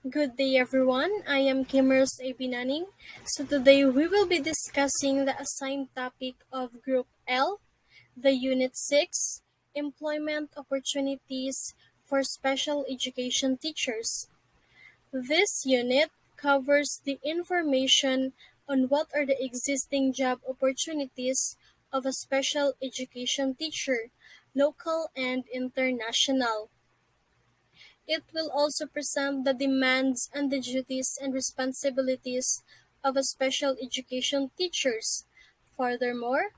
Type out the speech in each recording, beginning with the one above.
Good day, everyone. I am Kimers Abinaning. So today we will be discussing the assigned topic of Group L, the Unit 6, Employment Opportunities for Special Education Teachers. This unit covers the information on what are the existing job opportunities of a special education teacher, local and international. It will also present the demands and the duties and responsibilities of a special education teachers. Furthermore,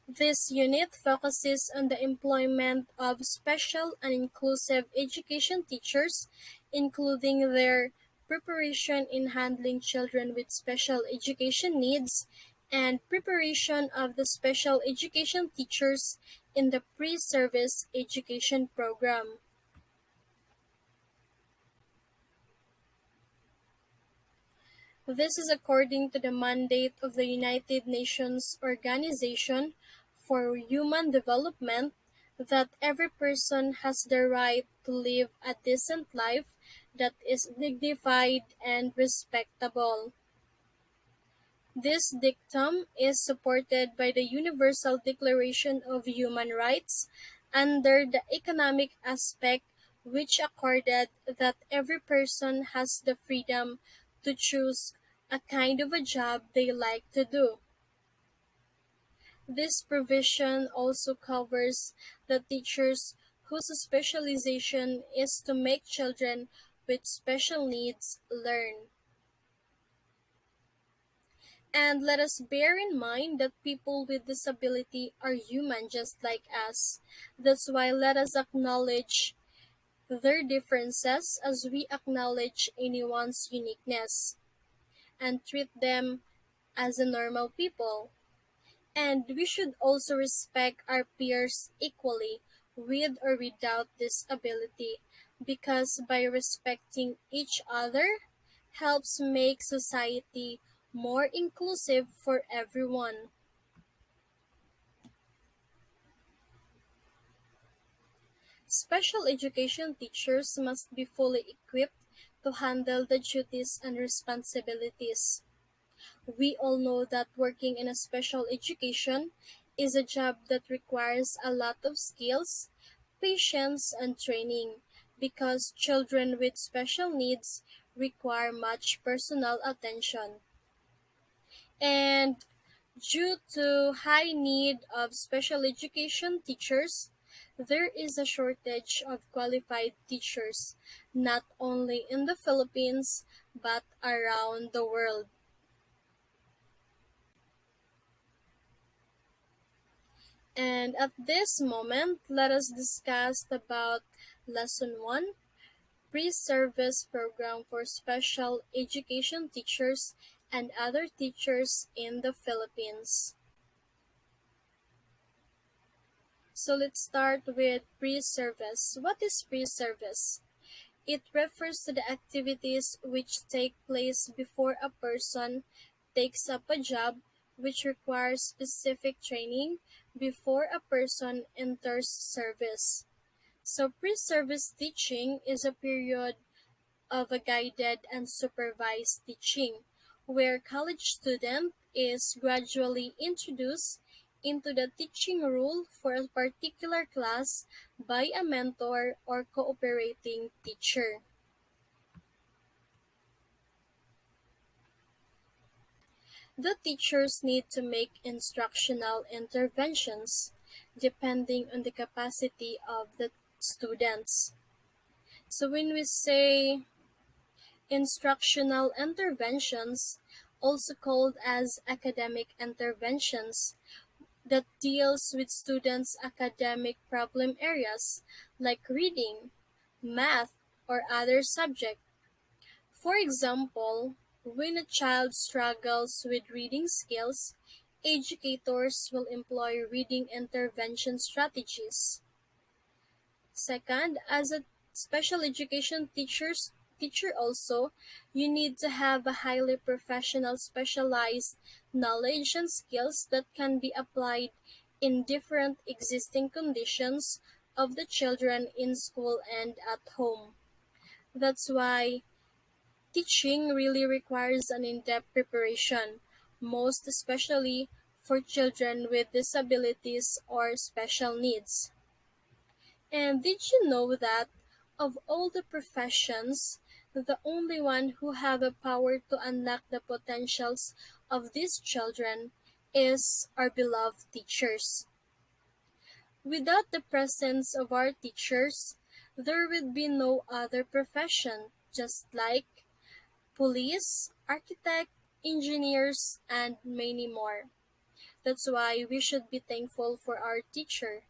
this unit focuses on the employment of special and inclusive education teachers, including their preparation in handling children with special education needs and preparation of the special education teachers in the pre-service education program. This is according to the mandate of the United Nations Organization for Human Development that every person has the right to live a decent life that is dignified and respectable. This dictum is supported by the Universal Declaration of Human Rights under the economic aspect, which accorded that every person has the freedom to choose a kind of a job they like to do. This provision also covers the teachers whose specialization is to make children with special needs learn. And let us bear in mind that people with disability are human just like us. That's why let us acknowledge their differences as we acknowledge anyone's uniqueness and treat them as a normal people. And we should also respect our peers equally, with or without disability, because by respecting each other helps make society more inclusive for everyone. Special education teachers must be fully equipped to handle the duties and responsibilities. We all know that working in a special education is a job that requires a lot of skills, patience, and training because children with special needs require much personal attention. And due to high need of special education teachers, there is a shortage of qualified teachers, not only in the Philippines but around the world. And at this moment, let us discuss about Lesson 1, Pre-Service Program for Special Education Teachers and Other Teachers in the Philippines. So let's start with pre-service. What is pre-service? It refers to the activities which take place before a person takes up a job which requires specific training before a person enters service. So pre-service teaching is a period of a guided and supervised teaching where college student is gradually introduced into the teaching role for a particular class by a mentor or cooperating teacher. The teachers need to make instructional interventions depending on the capacity of the students. So when we say instructional interventions, also called as academic interventions, that deals with students' academic problem areas like reading, math, or other subject. For example, when a child struggles with reading skills, educators will employ reading intervention strategies. Second, as a special education teacher also, you need to have a highly professional specialized knowledge and skills that can be applied in different existing conditions of the children in school and at home. That's why Teaching really requires an in-depth preparation, most especially for children with disabilities or special needs. And did you know that of all the professions, the only one who have a power to unlock the potentials of these children is our beloved teachers. Without the presence of our teachers, there would be no other profession, just like police, architect, engineers, and many more. That's why we should be thankful for our teacher.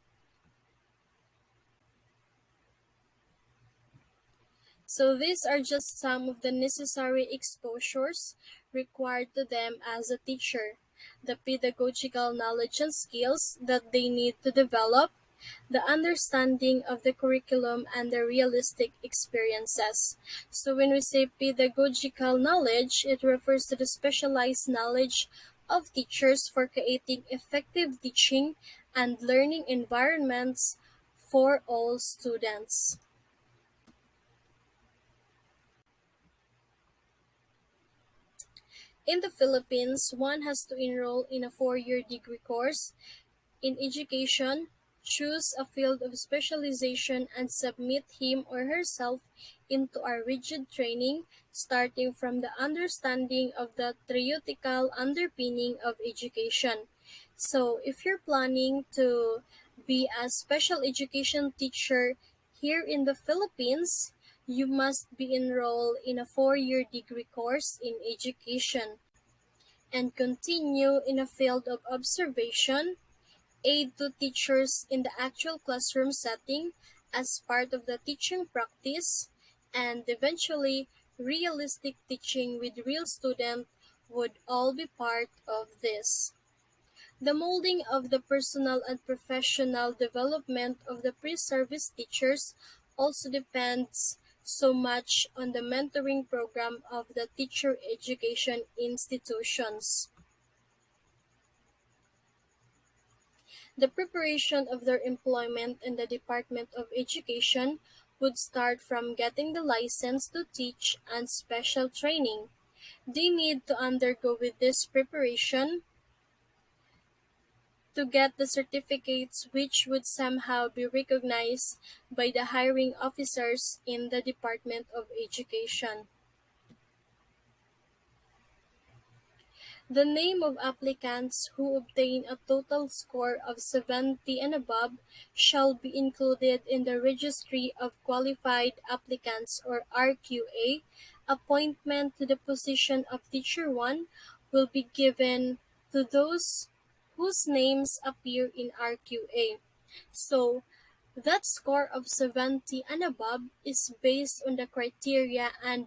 So these are just some of the necessary exposures required to them as a teacher, the pedagogical knowledge and skills that they need to develop, the understanding of the curriculum, and the realistic experiences. So when we say pedagogical knowledge, it refers to the specialized knowledge of teachers for creating effective teaching and learning environments for all students. In the Philippines, one has to enroll in a 4-year degree course in education, choose a field of specialization, and submit him or herself into a rigid training starting from the understanding of the theoretical underpinning of education. So, if you're planning to be a special education teacher here in the Philippines, you must be enrolled in a 4-year degree course in education and continue in a field of observation, aid to teachers in the actual classroom setting as part of the teaching practice, and eventually realistic teaching with real students would all be part of this. The molding of the personal and professional development of the pre-service teachers also depends so much on the mentoring program of the teacher education institutions. The preparation of their employment in the Department of Education would start from getting the license to teach and special training. They need to undergo with this preparation to get the certificates which would somehow be recognized by the hiring officers in the Department of Education. The name of applicants who obtain a total score of 70 and above shall be included in the Registry of Qualified Applicants or RQA. Appointment to the position of Teacher 1 will be given to those whose names appear in RQA. So, that score of 70 and above is based on the criteria and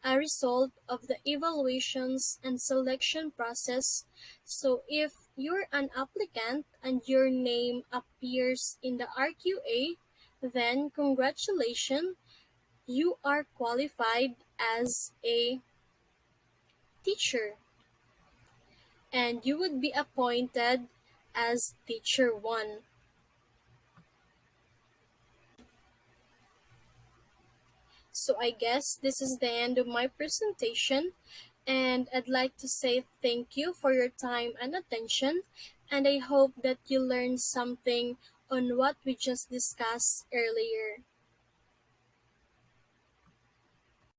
a result of the evaluations and selection process. So if you're an applicant and your name appears in the RQA, then congratulations, you are qualified as a teacher and you would be appointed as teacher 1. So I guess this is the end of my presentation, and I'd like to say thank you for your time and attention, and I hope that you learned something on what we just discussed earlier.